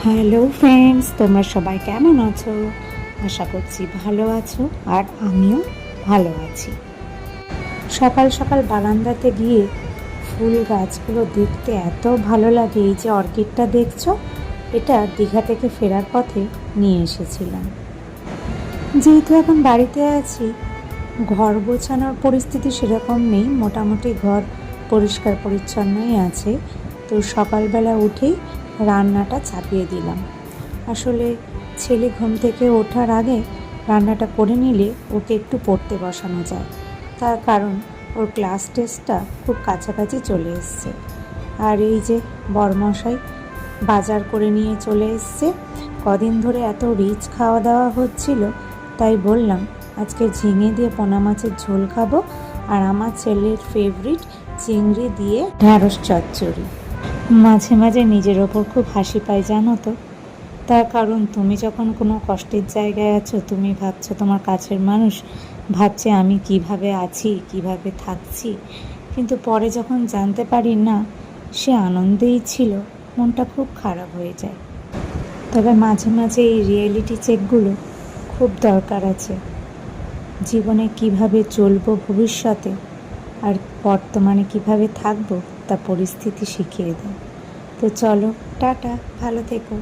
Hello friends, তোমরা সবাই কেমন আছো? আশা করছি ভালো আছো, আর আমিও ভালো আছি। সকাল সকাল বারান্দাতে গিয়ে ফুল গাছগুলো দেখতে এত ভালো লাগে। এই যে অর্কিডটা দেখছো, এটা দীঘা থেকে ফেরার পথে নিয়ে এসেছিলাম। যেহেতু এখন বাড়িতে আছি, ঘর গোছানোর পরিস্থিতি সেরকম নেই, মোটামুটি ঘর পরিষ্কার পরিচ্ছন্নই আছে। তো সকালবেলা উঠেই রান্নাটা চাপিয়ে দিলাম। আসলে ছেলে ঘুম থেকে ওঠার আগে রান্নাটা করে নিলে ওকে একটু পড়তে বসানো যায়। তার কারণ ওর ক্লাস টেস্টটা খুব কাছাকাছি চলে এসছে। আর এই যে বরমশাই বাজার করে নিয়ে চলে এসছে। কদিন ধরে এত রিচ খাওয়া দাওয়া হচ্ছিল, তাই বললাম আজকে ঝিঙে দিয়ে পোনা মাছের ঝোল খাবো, আর আমার ছেলের ফেভারিট চিংড়ি দিয়ে ঢ্যাঁড়স চচ্চড়ি। মাঝে মাঝে নিজের ওপর খুব হাসি পায়, জানো তো। তার কারণ তুমি যখন কোনো কষ্টের জায়গায় আছো, তুমি ভাবছো তোমার কাছের মানুষ ভাবছে আমি কিভাবে আছি, কিভাবে থাকছি, কিন্তু পরে যখন জানতে পারি না সে আনন্দেই ছিল, মনটা খুব খারাপ হয়ে যায়। তবে মাঝে মাঝে এই রিয়েলিটি চেকগুলো খুব দরকার আছে। জীবনে কিভাবে চলবো ভবিষ্যতে, আর বর্তমানে কিভাবে থাকবো তা পরিস্থিতি শিখিয়ে দেয়। তো চলো, টাটা, ভালো থেকো।